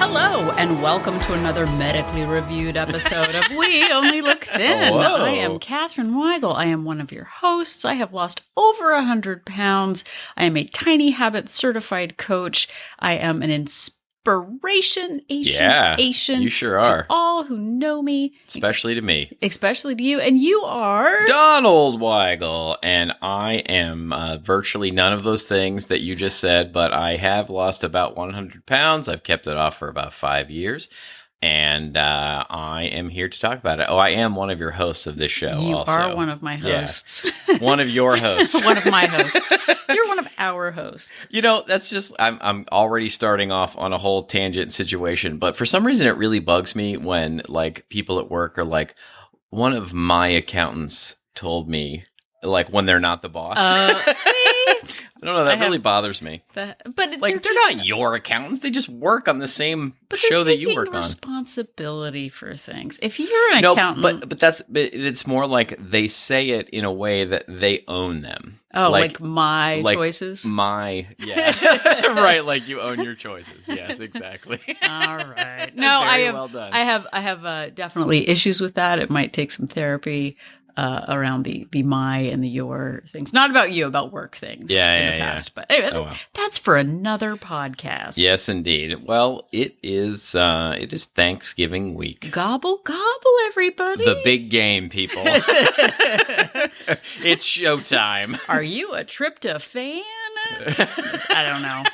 Hello, and welcome to another medically reviewed episode of We Only Look Thin. Whoa. I am Katherine Weigel. I am one of your hosts. I have lost over 100 pounds. I am a Tiny Habits certified coach. I am an inspiration. You sure are. To all who know me. Especially to me. Especially to you. And you are... Donald Weigel. And I am virtually none of those things that you just said, but I have lost about 100 pounds. I've kept it off for about 5 years. And I am here to talk about it. Oh, I am one of your hosts of this show you also. You are one of my hosts. Yeah. One of your hosts. One of my hosts. You're one of our hosts. You know, that's just, I'm already starting off on a whole tangent situation, but for some reason it really bugs me when, like, people at work are like, one of my accountants told me, like, when they're not the boss. See? I don't know, that really bothers me. But like, they're not your accountants. They just work on the same show that you work on. Responsibility for things. If you're an accountant... but it's more like they say it in a way that they own them. Oh, like my choices? Yeah. Right, like you own your choices. Yes, exactly. All right. No, well done. I have definitely issues with that. It might take some therapy. Around the my and the your things. Not about you, about work things in the past. But anyway, that's for another podcast. Yes, indeed. Well, it is Thanksgiving week. Gobble, gobble, everybody. The big game, people. It's showtime. Are you a tryptophan? I don't know.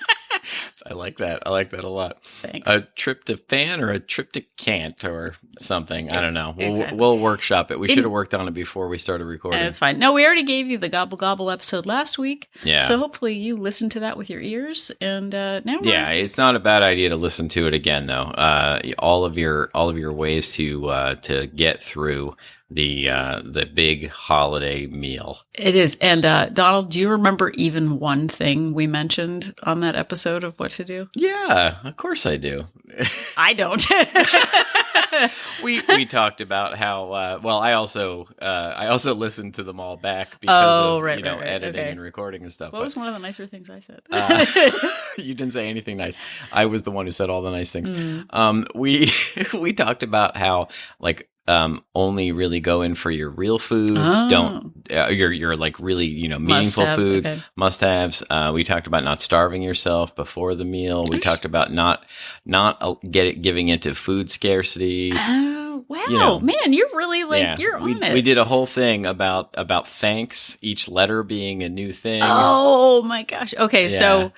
I like that. I like that a lot. Thanks. A tryptophan or a trypticant or something. I don't know. Exactly. We'll workshop it. We should have worked on it before we started recording. It's fine. No, we already gave you the Gobble Gobble episode last week. Yeah. So hopefully you listened to that with your ears. And now it's not a bad idea to listen to it again, though. All of your ways to get through the big holiday meal. It is. And Donald, do you remember even one thing we mentioned on that episode of what to do? Yeah, of course I do. I don't. we talked about how I also listened to them all back because of editing and recording and stuff. What was one of the nicer things I said? You didn't say anything nice. I was the one who said all the nice things. We talked about how, like, only really go in for your real foods. Don't your like really meaningful foods, must-haves. We talked about not starving yourself before the meal. We talked about not giving into food scarcity. Wow, man, you're really you're on it. We did a whole thing about thanks, each letter being a new thing. Oh my gosh. Okay, so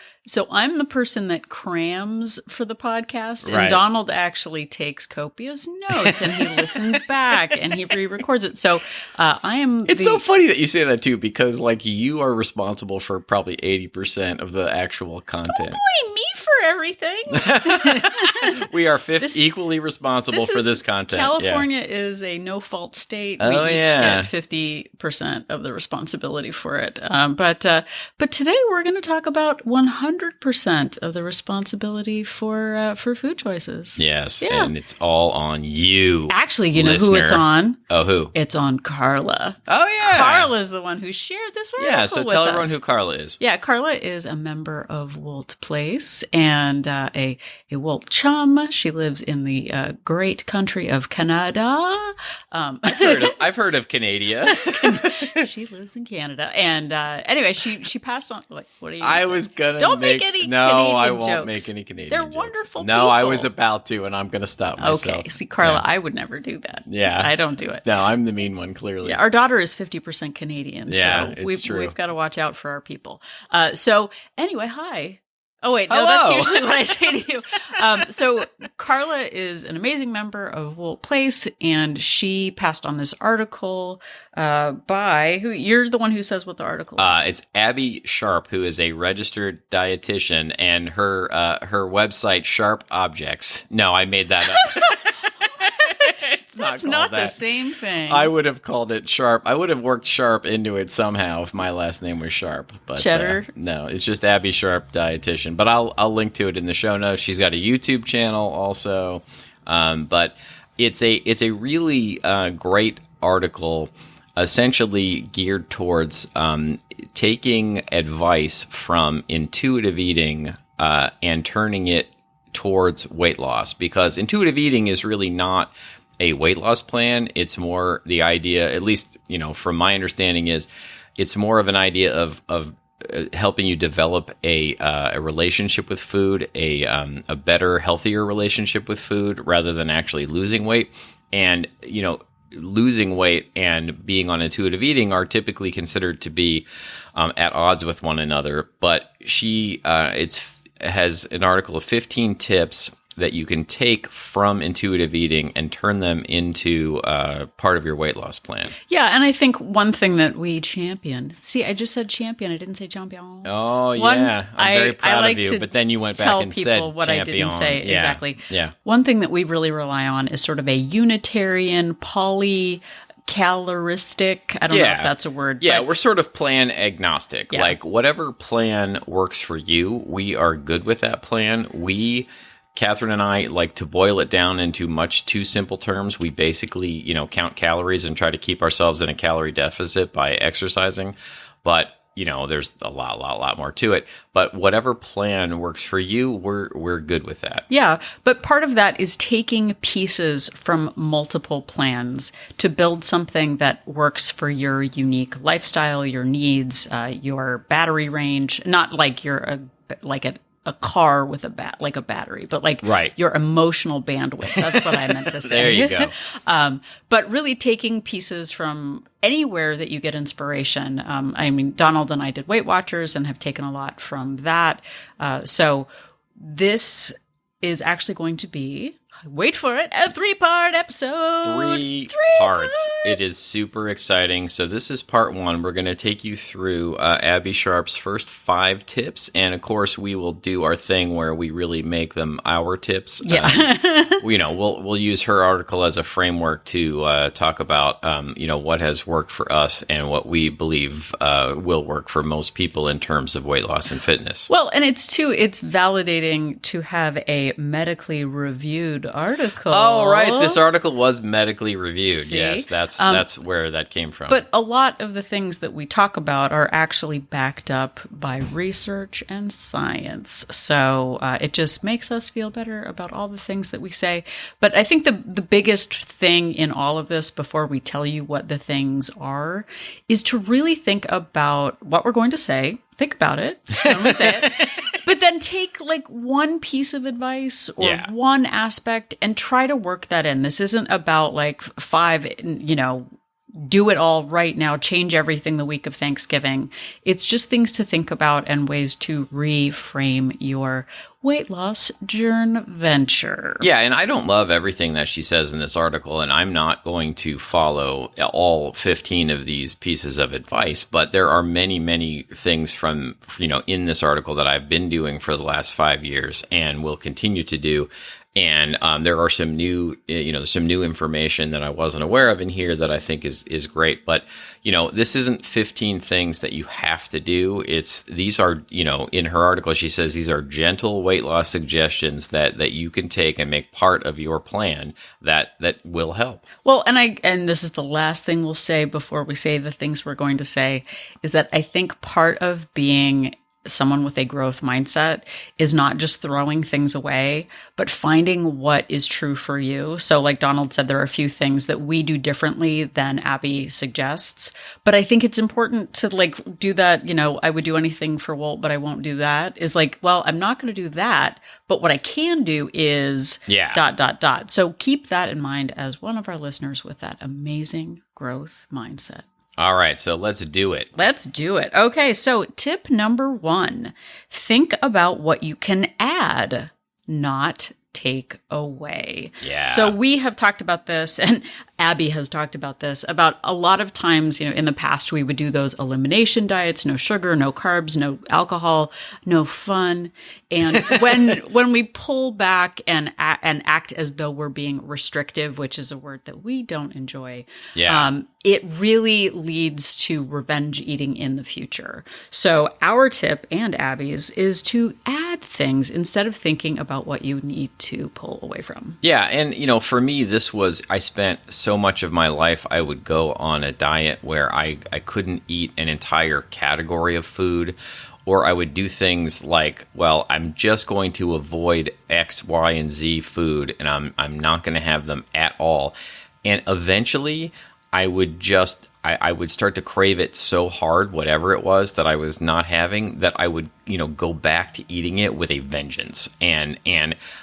I'm the person that crams for the podcast, and Donald actually takes copious notes, and he listens back, and he re-records it. So I am... It's so funny that you say that, too, because, like, you are responsible for probably 80% of the actual content. Don't blame me for everything. We are equally responsible for this content. California is a no-fault state. We each get 50% of the responsibility for it. But today we're going to talk about 100% of the responsibility for food choices. Yes, and it's all on you. Actually, you know who it's on? Oh, who? It's on Carla. Oh, yeah. Carla is the one who shared this article with us. Yeah, so tell everyone who Carla is. Yeah, Carla is a member of Wolt Place and a Wolt chum. She lives in the great country of Canada. I've heard of Canada. She lives in Canada, and anyway, she passed on. What are you? I was gonna. Don't make any Canadian I won't jokes. make any Canadian They're jokes. wonderful No, people. I was about to, and I'm going to stop myself. Okay, see, Carla, I would never do that. Yeah. I don't do it. No, I'm the mean one, clearly. Yeah, our daughter is 50% Canadian, yeah, so it's true. We've got to watch out for our people. So anyway, hi. Oh, wait, no, Hello. That's usually what I say to you. So Carla is an amazing member of Wolt Place, and she passed on this article by who? You're the one who says what the article is. It's Abby Sharp, who is a registered dietitian, and her website, Sharp Objects. No, I made that up. That's not the same thing. I would have called it Sharp. I would have worked Sharp into it somehow if my last name was Sharp. But Cheddar? No, it's just Abby Sharp Dietitian. But I'll link to it in the show notes. She's got a YouTube channel also. But it's a really great article, essentially geared towards taking advice from intuitive eating and turning it towards weight loss, because intuitive eating is really not a weight loss plan. It's more the idea, at least, from my understanding, is it's more of an idea of helping you develop a relationship with food, a better, healthier relationship with food, rather than actually losing weight. And, losing weight and being on intuitive eating are typically considered to be at odds with one another. But she has an article of 15 tips that you can take from intuitive eating and turn them into part of your weight loss plan. Yeah, and I think one thing that we champion. See, I just said champion. I didn't say champion. Oh, yeah. I'm very proud of you. But then you went back and said what champion. I didn't say. Yeah. Exactly. Yeah. One thing that we really rely on is sort of a Unitarian, caloristic. I don't know if that's a word. Yeah, we're sort of plan agnostic. Yeah. Like, whatever plan works for you, we are good with that plan. Catherine and I like to boil it down into much too simple terms. We basically, count calories and try to keep ourselves in a calorie deficit by exercising. But, there's a lot more to it. But whatever plan works for you, we're good with that. Yeah, but part of that is taking pieces from multiple plans to build something that works for your unique lifestyle, your needs, your battery range. Not like you're a car with a battery, but your emotional bandwidth. That's what I meant to say. There you go. But really taking pieces from anywhere that you get inspiration. Donald and I did Weight Watchers and have taken a lot from that. So this is actually going to be, wait for it, a 3-part episode. Three parts. It is super exciting. So this is part 1. We're going to take you through Abby Sharp's first 5 tips. And of course, we will do our thing where we really make them our tips. Yeah. We'll use her article as a framework to talk about, what has worked for us and what we believe will work for most people in terms of weight loss and fitness. Well, and it's validating to have a medically reviewed article. Oh, right. This article was medically reviewed. See? Yes, that's where that came from. But a lot of the things that we talk about are actually backed up by research and science. So it just makes us feel better about all the things that we say. But I think the biggest thing in all of this, before we tell you what the things are, is to really think about what we're going to say. Think about it. I'm going to say it. But then take one piece of advice or one aspect and try to work that in. This isn't about 5, do it all right now, change everything the week of Thanksgiving. It's just things to think about and ways to reframe your weight loss journey venture. Yeah, and I don't love everything that she says in this article, and I'm not going to follow all 15 of these pieces of advice, but there are many, many things from, in this article that I've been doing for the last 5 years and will continue to do. And there are some new, some new information that I wasn't aware of in here that I think is great. But, this isn't 15 things that you have to do. These are, in her article, she says these are gentle weight loss suggestions that you can take and make part of your plan that will help. Well, and this is the last thing we'll say before we say the things we're going to say, is that I think part of being someone with a growth mindset is not just throwing things away, but finding what is true for you. So like Donald said, there are a few things that we do differently than Abby suggests, but I think it's important to do that. I would do anything for Walt, but I won't do that. Is I'm not going to do that, but what I can do is ... So keep that in mind as one of our listeners with that amazing growth mindset. All right, so let's do it. Let's do it. Okay, so tip number 1, think about what you can add, not take away. Yeah. So we have talked about this, and Abby has talked about this, about a lot of times, in the past, we would do those elimination diets, no sugar, no carbs, no alcohol, no fun. And when we pull back and act as though we're being restrictive, which is a word that we don't enjoy, it really leads to revenge eating in the future. So our tip, and Abby's, is to add add things instead of thinking about what you need to pull away from. Yeah. And, for me, I spent so much of my life, I would go on a diet where I couldn't eat an entire category of food, or I would do things like, well, I'm just going to avoid X, Y, and Z food, and I'm not going to have them at all. And eventually, I would start to crave it so hard, whatever it was that I was not having, that I would, go back to eating it with a vengeance. And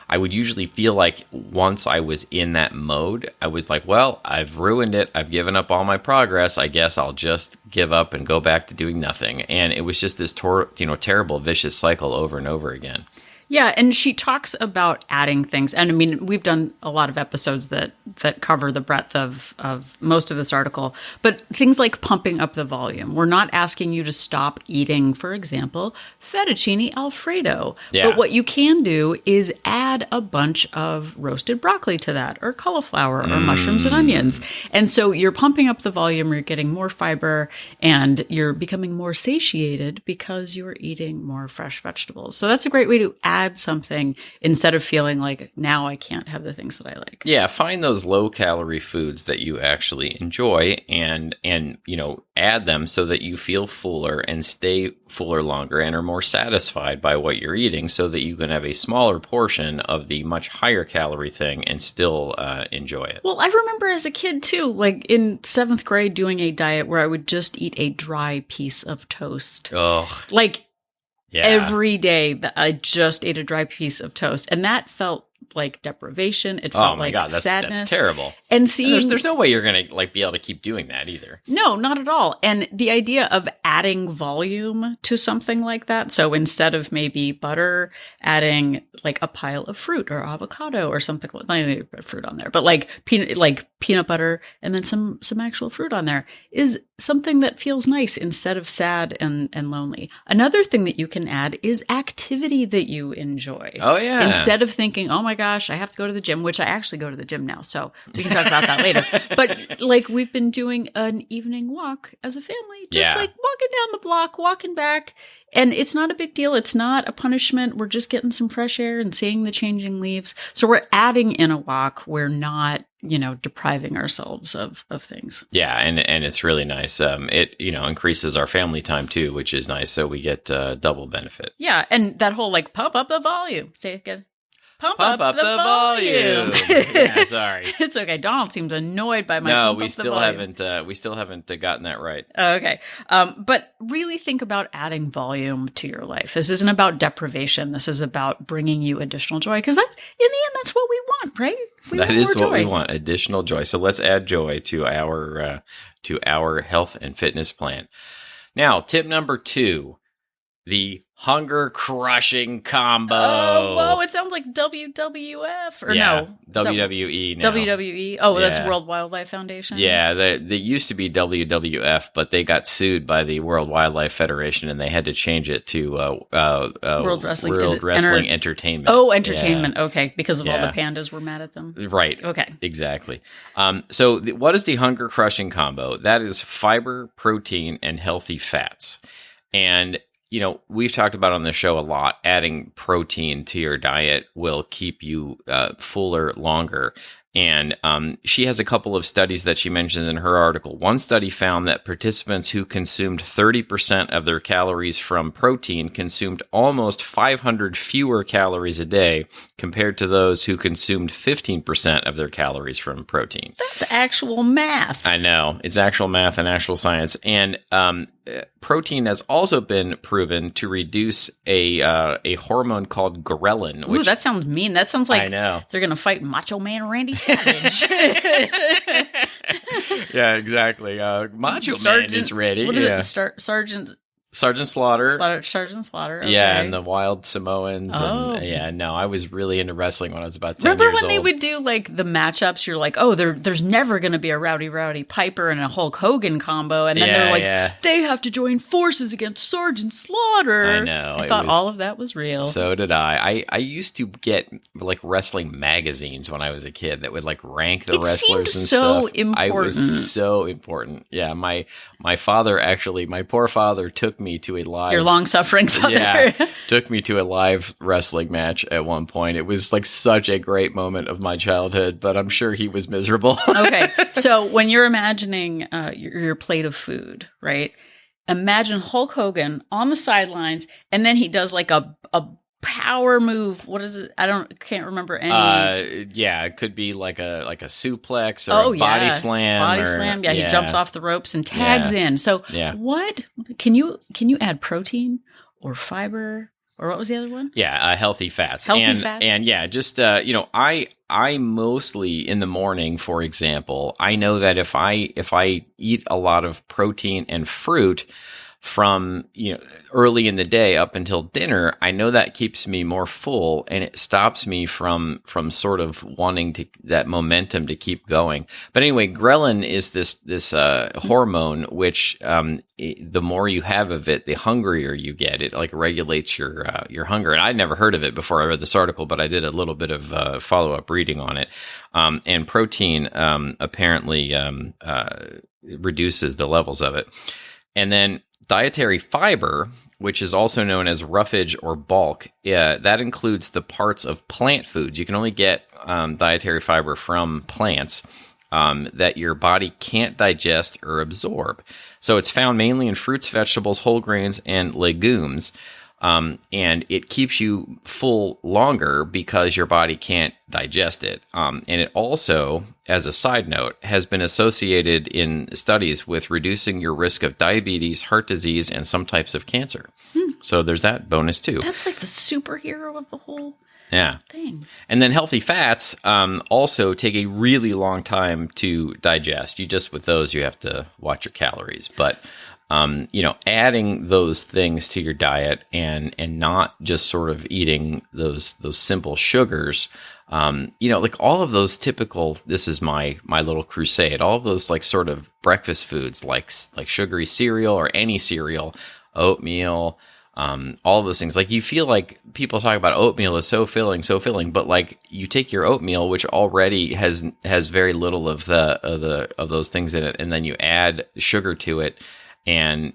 I would usually feel like once I was in that mode, I was like, well, I've ruined it. I've given up all my progress. I guess I'll just give up and go back to doing nothing. And it was just this terrible, vicious cycle over and over again. Yeah, and she talks about adding things. And I mean, we've done a lot of episodes that cover the breadth of most of this article. But things like pumping up the volume. We're not asking you to stop eating, for example, fettuccine Alfredo. Yeah. But what you can do is add a bunch of roasted broccoli to that, or cauliflower, or mushrooms and onions. And so you're pumping up the volume, you're getting more fiber, and you're becoming more satiated because you're eating more fresh vegetables. So that's a great way to add something instead of feeling like now I can't have the things that I like. Yeah, find those low calorie foods that you actually enjoy and add them so that you feel fuller and stay fuller longer and are more satisfied by what you're eating, so that you can have a smaller portion of the much higher calorie thing and still enjoy it. Well, I remember as a kid too, like in 7th grade, doing a diet where I would just eat a dry piece of toast. Oh, yeah. Every day that I just ate a dry piece of toast. And that felt like deprivation. It felt like sadness. That's terrible. And seeing, there's no way you're going to be able to keep doing that either. No, not at all. And the idea of adding volume to something like that. So instead of maybe butter, adding like a pile of fruit or avocado or something, not even fruit on there, but like peanut butter and then some actual fruit on there, is something that feels nice instead of sad and lonely. Another thing that you can add is activity that you enjoy. Oh, yeah. Instead of thinking, oh my gosh, I have to go to the gym, which I actually go to the gym now. So we can talk about that later. But like we've been doing an evening walk as a family, just like walking down the block, walking back. And it's not a big deal. It's not a punishment. We're just getting some fresh air and seeing the changing leaves. So we're adding in a walk. We're not, depriving ourselves of things. Yeah. And it's really nice. It, increases our family time too, which is nice. So we get double benefit. Yeah. And that whole pump up the volume. Say it again. Pump up the volume. Yeah, sorry. It's okay. Donald seems annoyed by my No, we still haven't gotten that right. Okay. But really think about adding volume to your life. This isn't about deprivation. This is about bringing you additional joy, because that's, in the end, that's what we want, right? That is what we want, additional joy. So let's add joy to our health and fitness plan. Now, tip number 2, the hunger-crushing combo. Oh, whoa, it sounds like WWF. Or no. WWE now. WWE. Oh, that's World Wildlife Foundation? Yeah, they used to be WWF, but they got sued by the World Wildlife Federation, and they had to change it to World Wrestling Entertainment. Oh, entertainment. Yeah. Okay, because of all the pandas were mad at them. Right. Okay. Exactly. So what is the hunger-crushing combo? That is fiber, protein, and healthy fats. And we've talked about on the show a lot, adding protein to your diet will keep you fuller longer. And she has a couple of studies that she mentions in her article. One study found that participants who consumed 30% of their calories from protein consumed almost 500 fewer calories a day compared to those who consumed 15% of their calories from protein. That's actual math. I know. It's actual math and actual science. And protein has also been proven to reduce a hormone called ghrelin. Ooh, that sounds mean. That sounds like I know. They're going to fight Macho Man Randy Savage. Yeah, exactly. Macho Man is ready. What is it? Sergeant Slaughter. Sergeant Slaughter. Okay. Yeah, and the Wild Samoans. Oh. And I was really into wrestling when I was about 10 Remember years when old. they would do like the matchups? You're like, oh, there's never going to be a Rowdy Piper and a Hulk Hogan combo. And then they're like, they have to join forces against Sergeant Slaughter. I know. I thought all of that was real. So did I. I used to get like wrestling magazines when I was a kid that would like rank the wrestlers and stuff. Important. I was so important. Yeah, my father, actually, my poor father took me to a live... Your long-suffering father. Yeah, took me to a live wrestling match at one point. It was like such a great moment of my childhood, but I'm sure he was miserable. Okay, so when you're imagining your plate of food, right? Imagine Hulk Hogan on the sidelines, and then he does like a power move. What is it? Can't remember any. Yeah, it could be like a suplex or a body slam. Body slam. Yeah, he jumps off the ropes and tags in. So what can you add protein or fiber or what was the other one? Yeah, healthy fats. Fats. And yeah, just I mostly in the morning, for example, I know that if I eat a lot of protein and fruit from early in the day up until dinner, I know that keeps me more full and it stops me from sort of wanting that momentum to keep going. But anyway, ghrelin is this hormone which the more you have of it, the hungrier you get. It like regulates your hunger. And I'd never heard of it before I read this article, but I did a little bit of follow-up reading on it. And protein apparently reduces the levels of it. And then dietary fiber, which is also known as roughage or bulk, that includes the parts of plant foods. You can only get dietary fiber from plants that your body can't digest or absorb. So it's found mainly in fruits, vegetables, whole grains, and legumes. And it keeps you full longer because your body can't digest it. And it also, as a side note, has been associated in studies with reducing your risk of diabetes, heart disease, and some types of cancer. So there's that bonus too. That's like the superhero of the whole thing. And then healthy fats also take a really long time to digest. With those, you have to watch your calories. But adding those things to your diet and not just sort of eating those simple sugars, like all of those typical, this is my little crusade, all of those like sort of breakfast foods, like sugary cereal or any cereal, oatmeal, all of those things. Like you feel like people talk about oatmeal is so filling, but like you take your oatmeal, which already has very little of those things in it, and then you add sugar to it. And,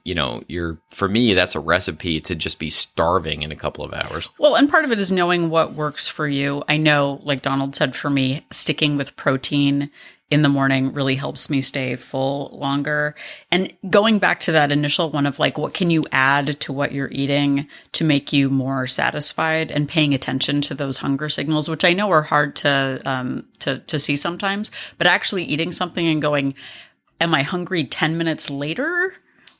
for me, that's a recipe to just be starving in a couple of hours. Well, and part of it is knowing what works for you. I know, like Donald said, for me, sticking with protein in the morning really helps me stay full longer. And going back to that initial one of like, what can you add to what you're eating to make you more satisfied, and paying attention to those hunger signals, which I know are hard to see sometimes, but actually eating something and going, am I hungry 10 minutes later?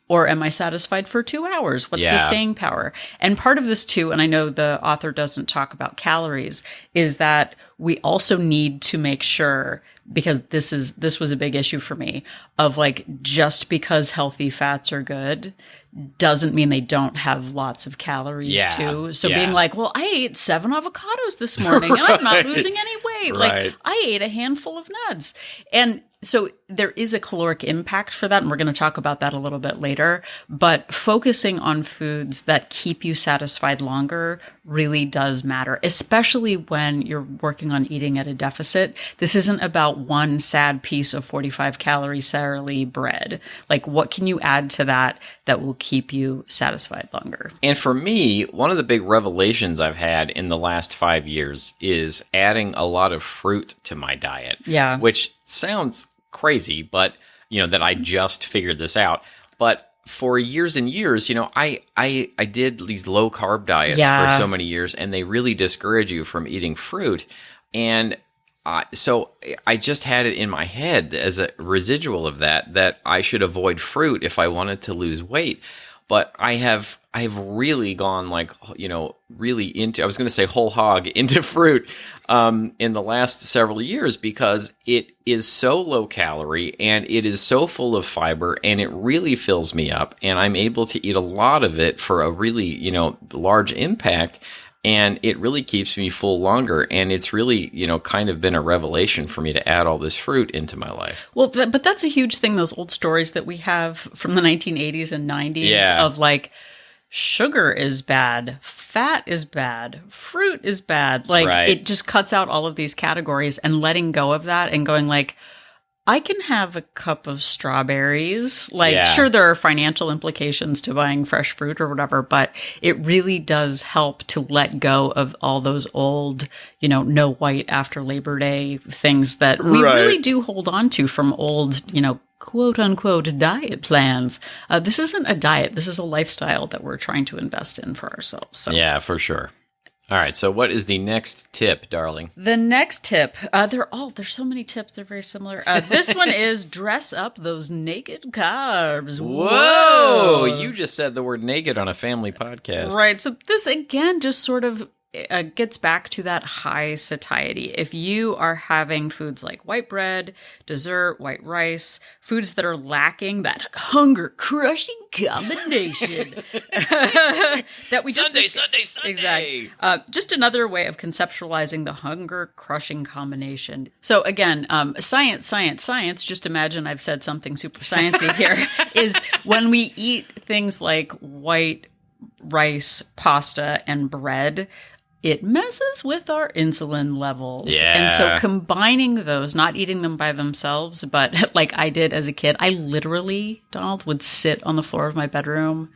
Or am I satisfied for 2 hours? What's the staying power? And part of this too, and I know the author doesn't talk about calories, is that we also need to make sure, because this was a big issue for me, of like, just because healthy fats are good doesn't mean they don't have lots of calories too. So being like, well, I ate 7 avocados this morning and I'm not losing any weight. Like I ate a handful of nuts. And so there is a caloric impact for that, and we're going to talk about that a little bit later. But focusing on foods that keep you satisfied longer really does matter, especially when you're working on eating at a deficit. This isn't about one sad piece of 45-calorie Sara Lee bread. Like, what can you add to that will keep you satisfied longer? And for me, one of the big revelations I've had in the last 5 years is adding a lot of fruit to my diet. Yeah. Which sounds crazy, but that I just figured this out. But for years and years, I did these low carb diets for so many years, and they really discourage you from eating fruit. And so I just had it in my head as a residual of that I should avoid fruit if I wanted to lose weight. But I've really gone really into, I was going to say whole hog into fruit in the last several years, because it is so low calorie and it is so full of fiber, and it really fills me up, and I'm able to eat a lot of it for a really, large impact. And it really keeps me full longer. And it's really, kind of been a revelation for me to add all this fruit into my life. Well, but that's a huge thing, those old stories that we have from the 1980s and 90s of like, sugar is bad, fat is bad, fruit is bad. Like, it just cuts out all of these categories, and letting go of that and going like, I can have a cup of strawberries. Sure, there are financial implications to buying fresh fruit or whatever, but it really does help to let go of all those old, no white after Labor Day things that we really do hold on to from old, quote unquote diet plans. This isn't a diet. This is a lifestyle that we're trying to invest in for ourselves. So. Yeah, for sure. All right. So what is the next tip, darling? The next tip, there's so many tips. They're very similar. This one is dress up those naked carbs. Whoa. You just said the word naked on a family podcast. Right. So this, again, just sort of gets back to that high satiety. If you are having foods like white bread, dessert, white rice, foods that are lacking that hunger-crushing combination that we Sunday. Exactly. Just another way of conceptualizing the hunger-crushing combination. So again, science. Just imagine I've said something super sciencey here. Is when we eat things like white rice, pasta, and bread, it messes with our insulin levels. Yeah. And so combining those, not eating them by themselves, but like I did as a kid, I literally, Donald, would sit on the floor of my bedroom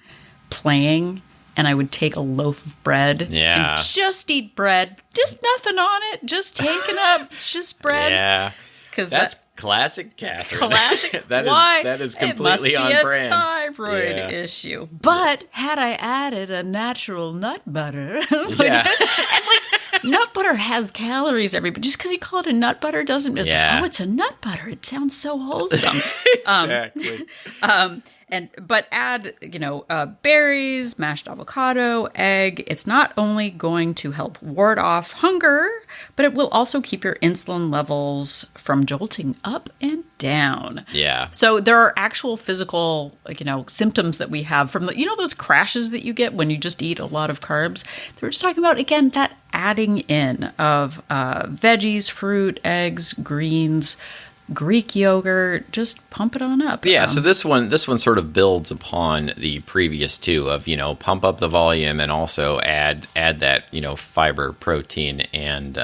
playing, and I would take a loaf of bread and just eat bread. Just nothing on it. Just taking up. It's just bread. Yeah. That's classic Catherine. Classic. That is completely on brand. It must be a thyroid issue. But had I added a natural nut butter, nut butter has calories, just because you call it a nut butter doesn't mean it's a nut butter. It sounds so wholesome. Exactly. But add, berries, mashed avocado, egg. It's not only going to help ward off hunger, but it will also keep your insulin levels from jolting up and down. Yeah. So there are actual physical, symptoms that we have from those crashes that you get when you just eat a lot of carbs. They're just talking about, again, that adding in of veggies, fruit, eggs, greens, Greek yogurt, just pump it on up. Yeah, so this one sort of builds upon the previous two of, pump up the volume and also add that, fiber, protein, and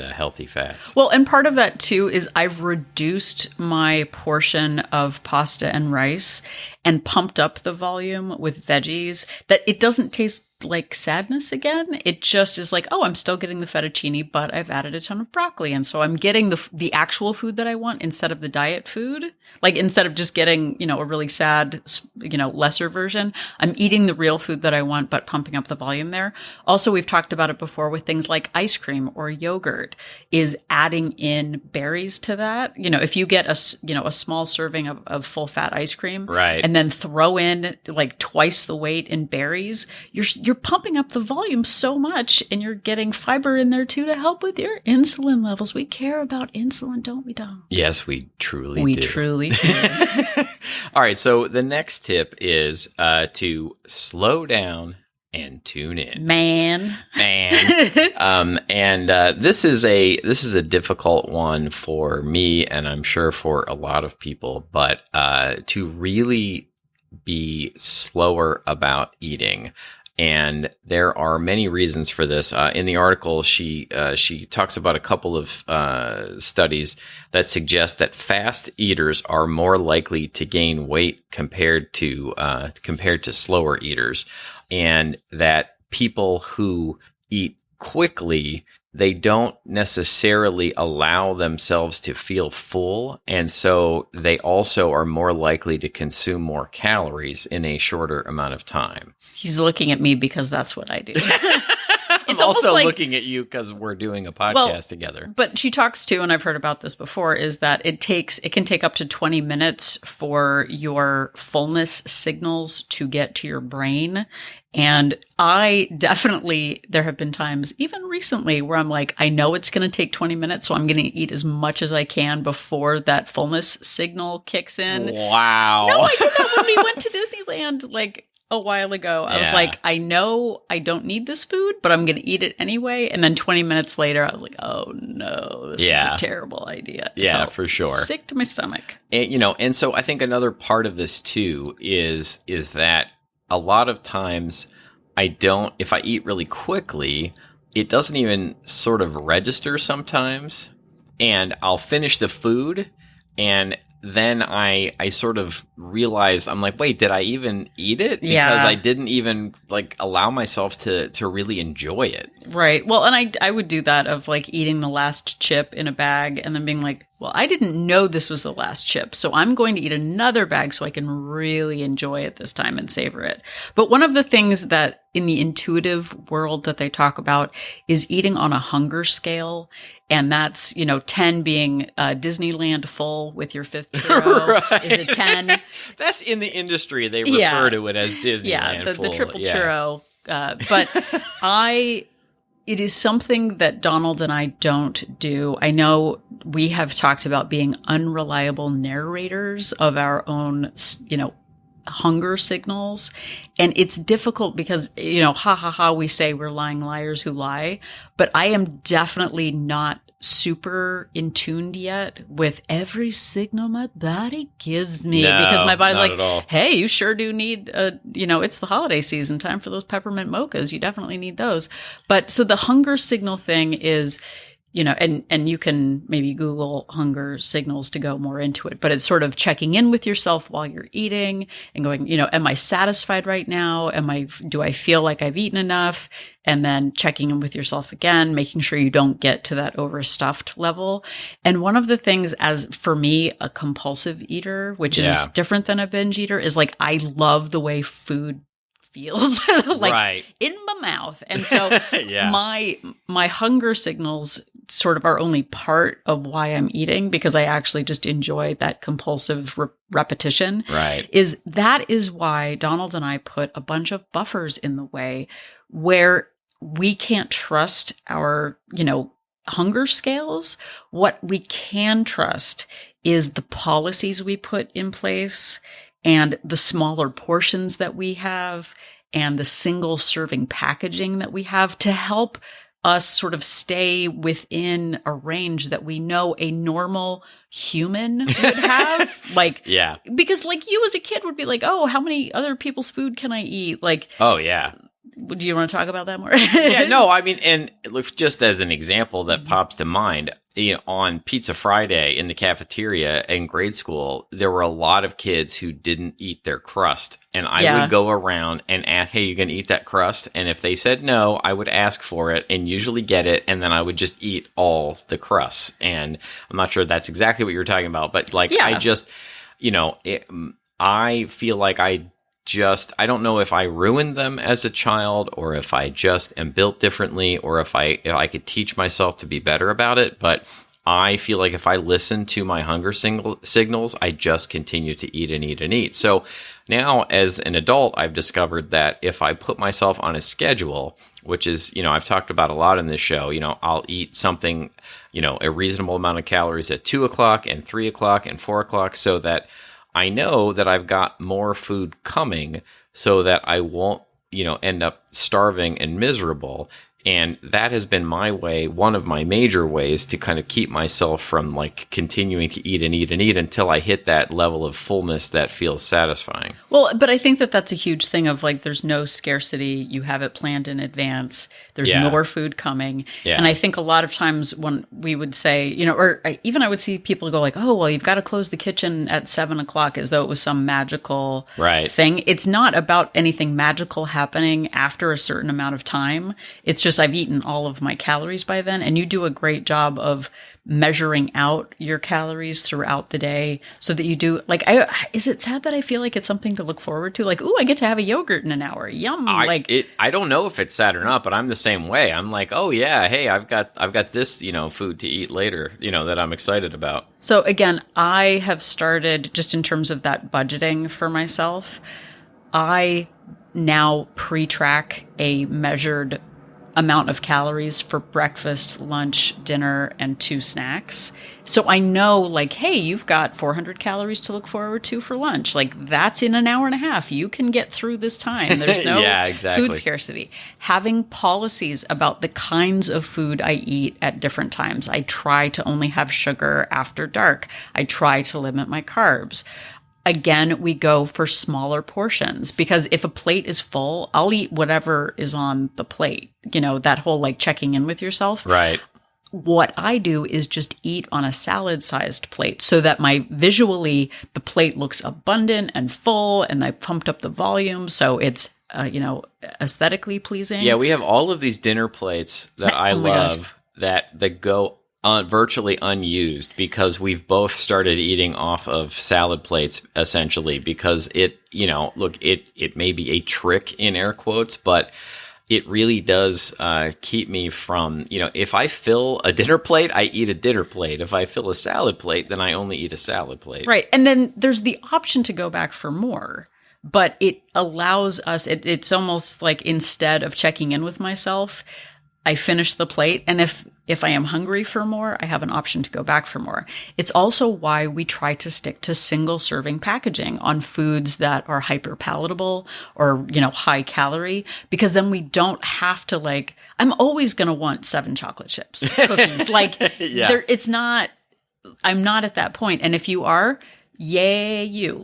healthy fats. Well, and part of that too is I've reduced my portion of pasta and rice and pumped up the volume with veggies, that it doesn't taste like sadness again. It just is like, oh, I'm still getting the fettuccine, but I've added a ton of broccoli. And so I'm getting the actual food that I want instead of the diet food. Like instead of just getting, a really sad, lesser version, I'm eating the real food that I want, but pumping up the volume there. Also, we've talked about it before with things like ice cream or yogurt, is adding in berries to that. If you get a small serving of full fat ice cream, right, and then throw in like twice the weight in berries, you're pumping up the volume so much, and you're getting fiber in there too to help with your insulin levels. We care about insulin, don't we, Dom? Yes, we truly do. We truly do. All right, so the next tip is to slow down and tune in. Man. And this is a difficult one for me, and I'm sure for a lot of people, but to really be slower about eating. And there are many reasons for this. In the article, she talks about a couple of studies that suggest that fast eaters are more likely to gain weight compared to slower eaters, and that people who eat quickly, they don't necessarily allow themselves to feel full, and so they also are more likely to consume more calories in a shorter amount of time. He's looking at me because that's what I do. I'm also looking at you because we're doing a podcast together. But she talks too, and I've heard about this before, is that it can take up to 20 minutes for your fullness signals to get to your brain. And there have been times, even recently, where I'm like, I know it's going to take 20 minutes, so I'm going to eat as much as I can before that fullness signal kicks in. Wow. No, I did that when we went to Disneyland, a while ago. I was like, I know I don't need this food, but I'm going to eat it anyway. And then 20 minutes later, I was like, oh no, this is a terrible idea. Yeah, for sure. Sick to my stomach. And, and so I think another part of this too is that a lot of times if I eat really quickly, it doesn't even sort of register sometimes. And I'll finish the food And then I sort of realized, I'm like, wait, did I even eat it? Because I didn't even like allow myself to really enjoy it. Right. Well, and I would do that of like eating the last chip in a bag and then being like, well, I didn't know this was the last chip, so I'm going to eat another bag so I can really enjoy it this time and savor it. But one of the things that in the intuitive world that they talk about is eating on a hunger scale. And that's, 10 being Disneyland full with your fifth churro right. is a 10. That's in the industry. They refer to it as Disneyland full. The triple churro. But it is something that Donald and I don't do. I know we have talked about being unreliable narrators of our own, hunger signals. And it's difficult because, we say we're lying liars who lie, but I am definitely not super in tuned yet with every signal my body gives me because my body's like, hey, you sure do need it's the holiday season, time for those peppermint mochas. You definitely need those. But so the hunger signal thing is, and you can maybe Google hunger signals to go more into it, but it's sort of checking in with yourself while you're eating and going, am I satisfied right now? Do I feel like I've eaten enough? And then checking in with yourself again, making sure you don't get to that overstuffed level. And one of the things, as for me, a compulsive eater, which is different than a binge eater, is like, I love the way food feels in my mouth. And so my hunger signals sort of are only part of why I'm eating, because I actually just enjoy that compulsive repetition. Right. That is why Donald and I put a bunch of buffers in the way where we can't trust our, hunger scales. What we can trust is the policies we put in place and the smaller portions that we have and the single serving packaging that we have to help us sort of stay within a range that we know a normal human would have. Because like you as a kid would be like, oh, how many other people's food can I eat? Like, oh yeah. Do you want to talk about that more? And look, just as an example that pops to mind, on Pizza Friday in the cafeteria in grade school, there were a lot of kids who didn't eat their crust. And I would go around and ask, hey, you going to eat that crust? And if they said no, I would ask for it and usually get it. And then I would just eat all the crusts. And I'm not sure that's exactly what you're talking about, but I just, I feel like I don't know if I ruined them as a child or if I just am built differently or if I could teach myself to be better about it. But I feel like if I listen to my hunger signals, I just continue to eat and eat and eat. So now as an adult, I've discovered that if I put myself on a schedule, which is, I've talked about a lot in this show, I'll eat something, a reasonable amount of calories at 2 o'clock and 3 o'clock and 4 o'clock so that I know that I've got more food coming so that I won't, end up starving and miserable. And that has been my way, one of my major ways to kind of keep myself from like continuing to eat and eat and eat until I hit that level of fullness that feels satisfying. Well, but I think that that's a huge thing of like, there's no scarcity. You have it planned in advance. There's more food coming. Yeah. And I think a lot of times when we would say, I would see people go like, oh, well, you've got to close the kitchen at 7 o'clock as though it was some magical thing. It's not about anything magical happening after a certain amount of time. It's just I've eaten all of my calories by then, and you do a great job of measuring out your calories throughout the day so that you do is it sad that I feel like it's something to look forward to? Like, ooh, I get to have a yogurt in an hour. Yum. I don't know if it's sad or not, but I'm the same way. I'm like, oh yeah, hey, I've got this, food to eat later, that I'm excited about. So again, I have started just in terms of that budgeting for myself. I now pre-track a measured amount of calories for breakfast, lunch, dinner, and 2 snacks. So I know like, hey, you've got 400 calories to look forward to for lunch. Like that's in an hour and a half. You can get through this time. There's no food scarcity. Having policies about the kinds of food I eat at different times. I try to only have sugar after dark. I try to limit my carbs. Again, we go for smaller portions because if a plate is full, I'll eat whatever is on the plate. That whole like checking in with yourself. Right. what I do is just eat on a salad-sized plate so that visually the plate looks abundant and full, and I pumped up the volume so it's aesthetically pleasing. Yeah, we have all of these dinner plates that I love that go virtually unused because we've both started eating off of salad plates essentially because it may be a trick in air quotes, but it really does keep me from, if I fill a dinner plate, I eat a dinner plate. If I fill a salad plate, then I only eat a salad plate. Right. And then there's the option to go back for more, but it allows us, it's almost like instead of checking in with myself, I finish the plate. And if I am hungry for more, I have an option to go back for more. It's also why we try to stick to single serving packaging on foods that are hyper palatable or, high calorie, because then we don't have to I'm always going to want 7 chocolate chips cookies. I'm not at that point. And if you are, yay, you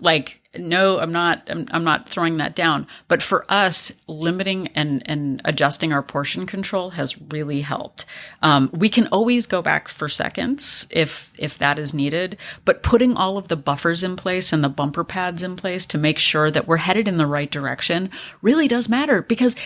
no, I'm not throwing that down. But for us, limiting and adjusting our portion control has really helped. We can always go back for seconds if that is needed, but putting all of the buffers in place and the bumper pads in place to make sure that we're headed in the right direction really does matter because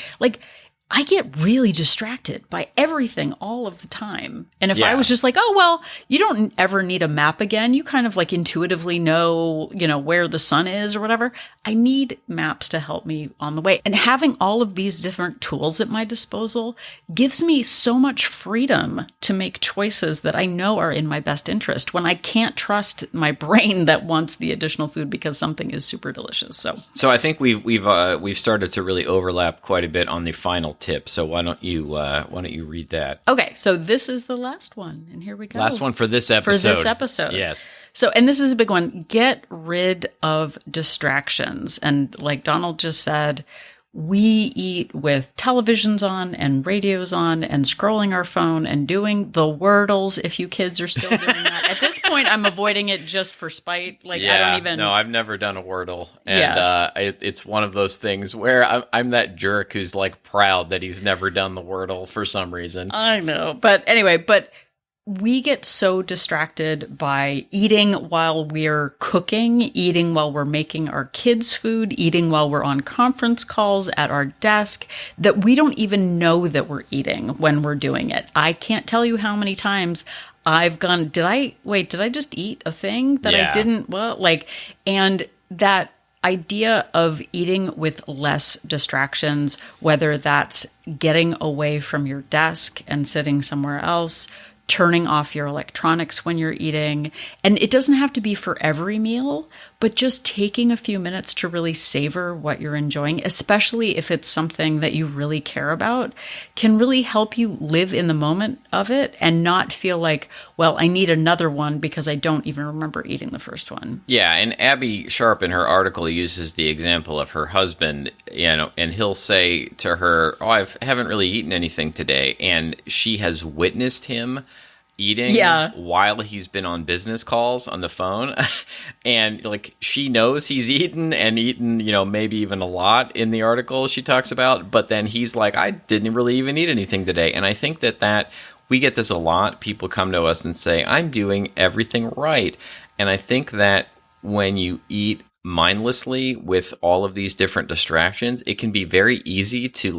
I get really distracted by everything all of the time. And if I was just you don't ever need a map again. You kind of intuitively know, where the sun is or whatever. I need maps to help me on the way. And having all of these different tools at my disposal gives me so much freedom to make choices that I know are in my best interest when I can't trust my brain that wants the additional food because something is super delicious. So I think we've started to really overlap quite a bit on the final tip. So why don't you read that? Okay, so this is the last one, and here we go. Last one for this episode. Yes. So, and this is a big one. Get rid of distractions. And like Donald just said, we eat with televisions on and radios on and scrolling our phone and doing the Wordles. If you kids are still doing that, at this point, I'm avoiding it just for spite. I don't even. No, I've never done a Wordle, and it's one of those things where I'm that jerk who's proud that he's never done the Wordle for some reason. I know, but anyway, we get so distracted by eating while we're cooking, eating while we're making our kids' food, eating while we're on conference calls at our desk, that we don't even know that we're eating when we're doing it. I can't tell you how many times I've gone, did I just eat a thing that I didn't? And that idea of eating with less distractions, whether that's getting away from your desk and sitting somewhere else, turning off your electronics when you're eating. And it doesn't have to be for every meal, but just taking a few minutes to really savor what you're enjoying, especially if it's something that you really care about, can really help you live in the moment of it and not feel like, well, I need another one because I don't even remember eating the first one. Yeah, and Abby Sharp in her article uses the example of her husband, and he'll say to her, oh, I haven't really eaten anything today. And she has witnessed him eating while he's been on business calls on the phone. And she knows he's eaten, maybe even a lot in the article she talks about. But then he's like, I didn't really even eat anything today. And I think that we get this a lot. People come to us and say, I'm doing everything right. And I think that when you eat mindlessly with all of these different distractions, it can be very easy to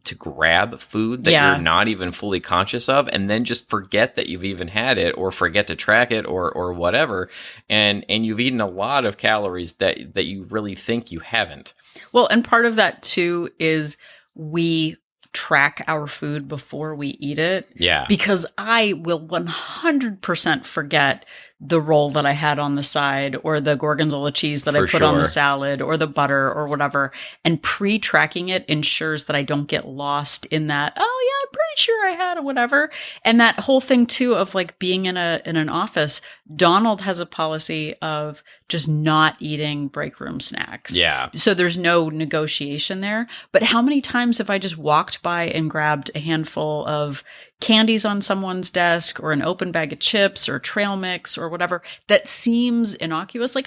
to grab food that you're not even fully conscious of and then just forget that you've even had it or forget to track it or whatever. And you've eaten a lot of calories that you really think you haven't. Well, and part of that too is we track our food before we eat it. Yeah. Because I will 100% forget the roll that I had on the side or the gorgonzola cheese that I put on the salad or the butter or whatever. And pre-tracking it ensures that I don't get lost in that, oh yeah, I'm pretty sure I had or whatever. And that whole thing too of being in an office, Donald has a policy of just not eating break room snacks. Yeah. So there's no negotiation there. But how many times have I just walked by and grabbed a handful of candies on someone's desk or an open bag of chips or trail mix or whatever that seems innocuous, it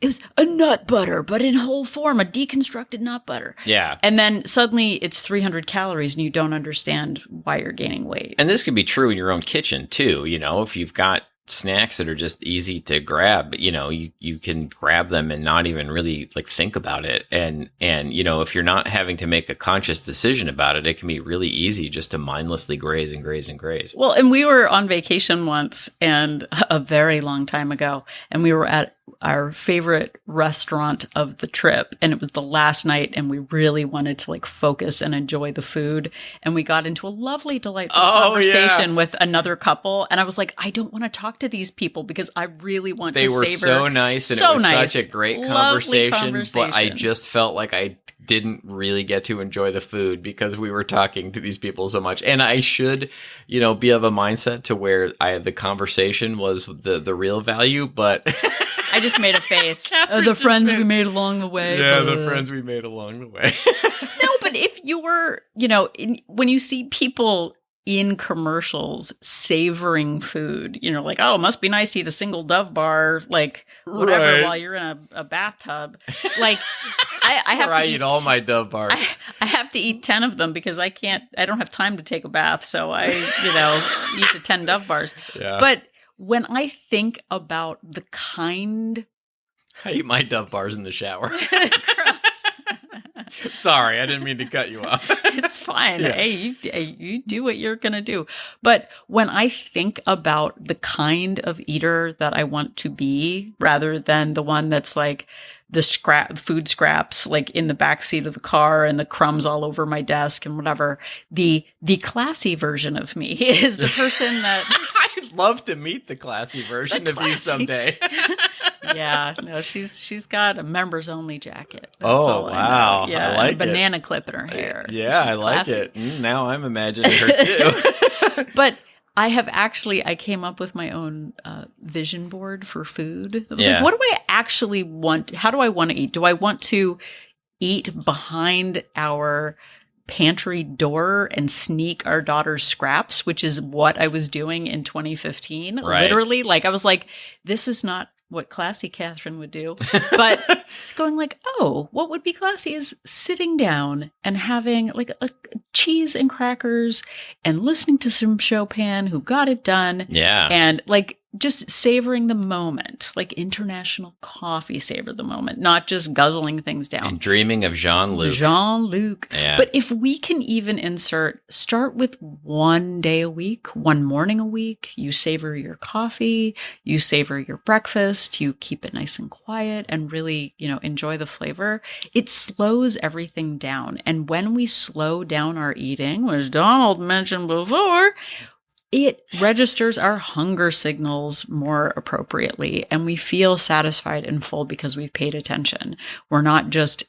was a nut butter, but in whole form, a deconstructed nut butter. Yeah. And then suddenly it's 300 calories and you don't understand understand why you're gaining weight. And this can be true in your own kitchen too. If you've got snacks that are just easy to grab, you can grab them and not even really like think about it. And if you're not having to make a conscious decision about it, it can be really easy just to mindlessly graze and graze and graze. Well, and we were on vacation once, and a very long time ago, and we were at our favorite restaurant of the trip, and it was the last night, and we really wanted to like focus and enjoy the food, and we got into a lovely, delightful conversation with another couple, and I was like, I don't want to talk to these people because I really want to savor. They were so nice, and it was such a great conversation, but I just felt like I didn't really get to enjoy the food because we were talking to these people so much. And I should, be of a mindset to where the conversation was the real value, but I just made a face. The friends we made along the way. Yeah, the friends we made along the way. No, but if you were, when you see people in commercials savoring food, like, oh, it must be nice to eat a single Dove bar, like whatever, while you're in a bathtub. Like, I have to eat all my Dove bars. I have to eat 10 of them because I don't have time to take a bath. So I, eat the 10 Dove bars. Yeah. But when I think about the kind... I eat my Dove bars in the shower. Sorry, I didn't mean to cut you off. It's fine. Yeah. Hey, you do what you're going to do. But when I think about the kind of eater that I want to be, rather than the one that's like the food scraps, like in the backseat of the car and the crumbs all over my desk and whatever, the classy version of me is the person that... I'd love to meet the classy version of you someday. Yeah, no, she's got a members only jacket. That's wow. Yeah, I like a banana clip in her hair. Yeah, I like it. Now I'm imagining her too. But I came up with my own vision board for food. I was like, what do I actually want? How do I want to eat? Do I want to eat behind our pantry door and sneak our daughter's scraps, which is what I was doing in 2015? Right. Literally, like I was like, this is not what classy Catherine would do. But it's going like, oh, what would be classy is sitting down and having like a cheese and crackers and listening to some Chopin who got it done. Yeah. And like just savoring the moment, like international coffee savor the moment, not just guzzling things down. And dreaming of Jean-Luc. Yeah. But if we can even start with one day a week, one morning a week, you savor your coffee, you savor your breakfast, you keep it nice and quiet and really, enjoy the flavor. It slows everything down. And when we slow down our eating, which Donald mentioned before, it registers our hunger signals more appropriately, and we feel satisfied and full because we've paid attention. We're not just,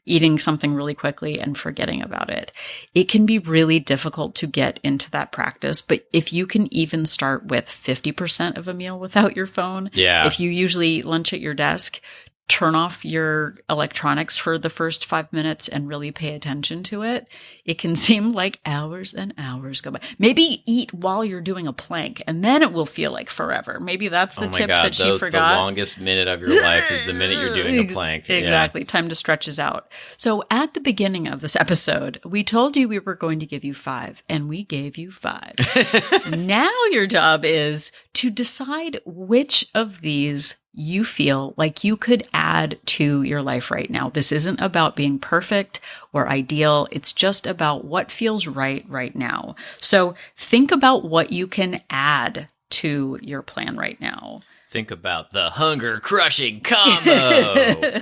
eating something really quickly and forgetting about it. It can be really difficult to get into that practice, but if you can even start with 50% of a meal without your phone, if you usually eat lunch at your desk, turn off your electronics for the first 5 minutes and really pay attention to it. It can seem like hours and hours go by. Maybe eat while you're doing a plank, and then it will feel like forever. Maybe that's the tip that she forgot. The longest minute of your life is the minute you're doing a plank. Exactly. Yeah. Time to stretches out. So at the beginning of this episode, we told you we were going to give you 5, and we gave you 5. Now your job is to decide which of these you feel like you could add to your life right now. This isn't about being perfect or ideal. It's just about what feels right now. So think about what you can add to your plan right now. Think about the hunger-crushing combo.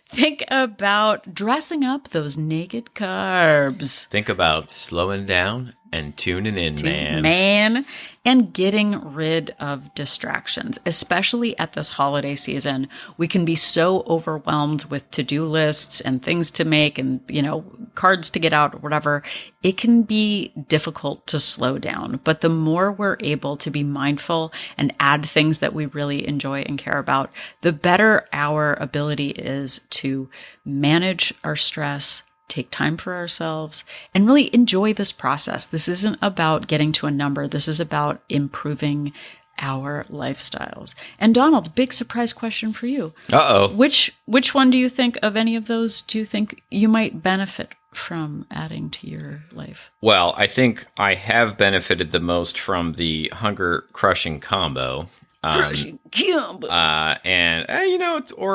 Think about dressing up those naked carbs. Think about slowing down and tuning in, man. And getting rid of distractions, especially at this holiday season. We can be so overwhelmed with to-do lists and things to make and, cards to get out or whatever. It can be difficult to slow down. But the more we're able to be mindful and add things that we really enjoy and care about, the better our ability is to manage our stress, take time for ourselves, and really enjoy this process. This isn't about getting to a number. This is about improving our lifestyles. And Donald, big surprise question for you. Uh-oh. Which one do you think of any of those do you think you might benefit from adding to your life? Well, I think I have benefited the most from the hunger crushing combo. Or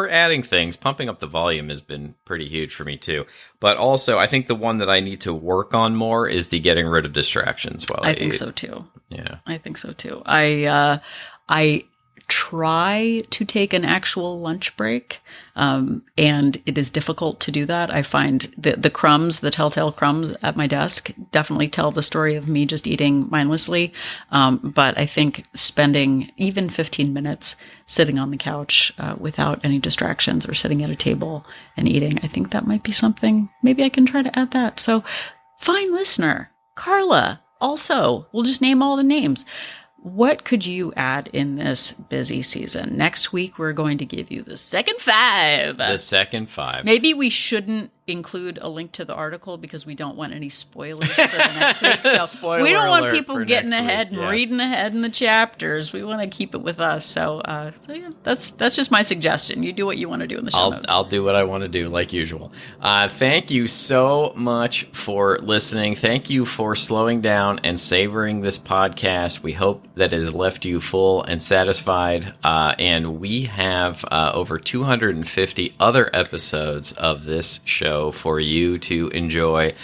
adding things. Pumping up the volume has been pretty huge for me too. But also, I think the one that I need to work on more is the getting rid of distractions while I think eat. So too. Yeah, I think so too. I try to take an actual lunch break, and it is difficult to do that. I find the crumbs, the telltale crumbs at my desk, definitely tell the story of me just eating mindlessly. But I think spending even 15 minutes sitting on the couch without any distractions or sitting at a table and eating, I think that might be something. Maybe I can try to add that. So, fine listener, Carla, also, we'll just name all the names. What could you add in this busy season? Next week, we're going to give you the second 5. The second 5. Maybe we shouldn't include a link to the article because we don't want any spoilers for the next week. So we don't want people getting ahead and reading ahead in the chapters. We want to keep it with us. So yeah, that's just my suggestion. You do what you want to do in the show notes. I'll do what I want to do, like usual. Thank you so much for listening. Thank you for slowing down and savoring this podcast. We hope that it has left you full and satisfied. And we have over 250 other episodes of this show for you to enjoy.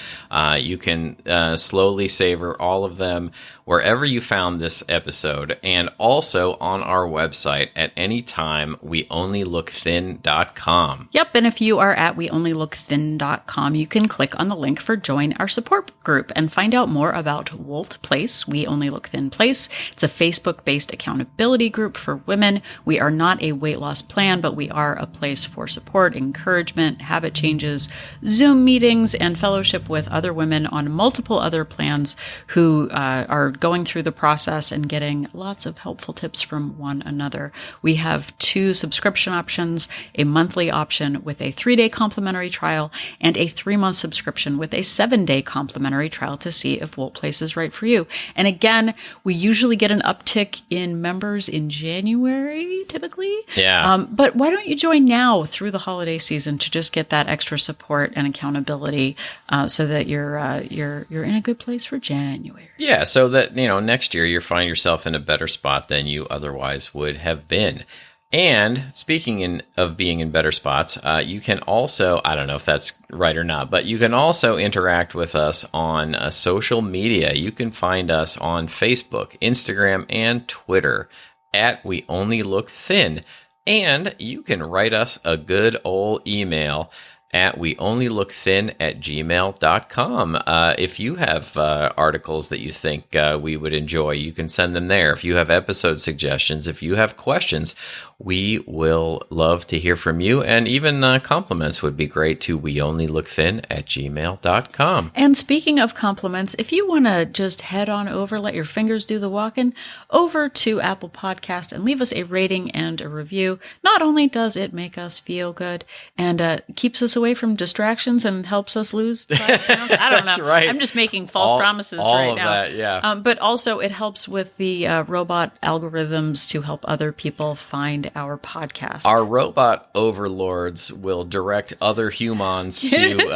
You can slowly savor all of them wherever you found this episode, and also on our website at any time, weonlylookthin.com. Yep, and if you are at weonlylookthin.com, you can click on the link for Join Our Support Group and find out more about Wolt Place, We Only Look Thin Place. It's a Facebook-based accountability group for women. We are not a weight loss plan, but we are a place for support, encouragement, habit changes, Zoom meetings, and fellowship with other women on multiple other plans who are going through the process and getting lots of helpful tips from one another. We have 2 subscription options, a monthly option with a 3-day complimentary trial and a 3-month subscription with a 7-day complimentary trial to see if Wolt Place is right for you. And again, we usually get an uptick in members in January, typically. Yeah. But why don't you join now through the holiday season to just get that extra support and accountability so that you're in a good place for January. Yeah, so that, next year you find yourself in a better spot than you otherwise would have been. And speaking of being in better spots, you can also, I don't know if that's right or not, but you can also interact with us on social media. You can find us on Facebook, Instagram, and Twitter at We Only Look Thin. And you can write us a good old email at weonlylookthin@gmail.com. If you have articles that you think we would enjoy, you can send them there. If you have episode suggestions, if you have questions, we will love to hear from you. And even compliments would be great to weonlylookthin@gmail.com. And speaking of compliments, if you want to just head on over, let your fingers do the walking, over to Apple Podcast and leave us a rating and a review. Not only does it make us feel good and keeps us away from distractions and helps us lose 5 pounds. I don't know. That's right. I'm just making false promises right now. All of that, yeah. But also it helps with the robot algorithms to help other people find our podcast. Our robot overlords will direct other humans to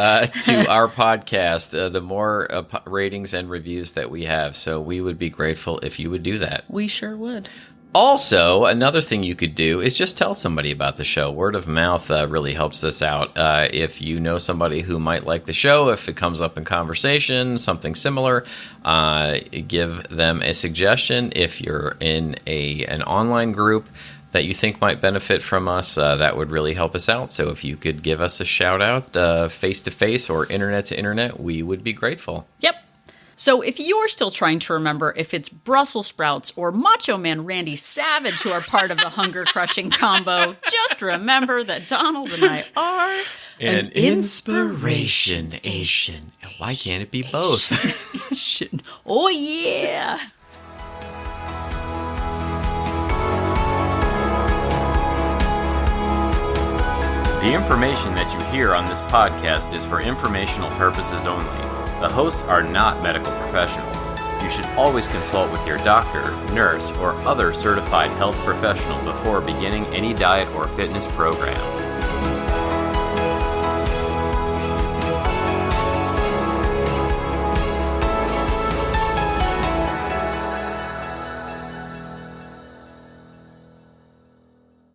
our podcast. The more ratings and reviews that we have. So we would be grateful if you would do that. We sure would. Also, another thing you could do is just tell somebody about the show. Word of mouth really helps us out. If you know somebody who might like the show, if it comes up in conversation, something similar, give them a suggestion. If you're in an online group that you think might benefit from us, that would really help us out. So if you could give us a shout out face-to-face or internet-to-internet, we would be grateful. Yep. So if you're still trying to remember if it's Brussels sprouts or Macho Man Randy Savage who are part of the hunger-crushing combo, just remember that Donald and I are an inspiration. Asian. Why can't it be both? Oh, yeah. The information that you hear on this podcast is for informational purposes only. The hosts are not medical professionals. You should always consult with your doctor, nurse, or other certified health professional before beginning any diet or fitness program.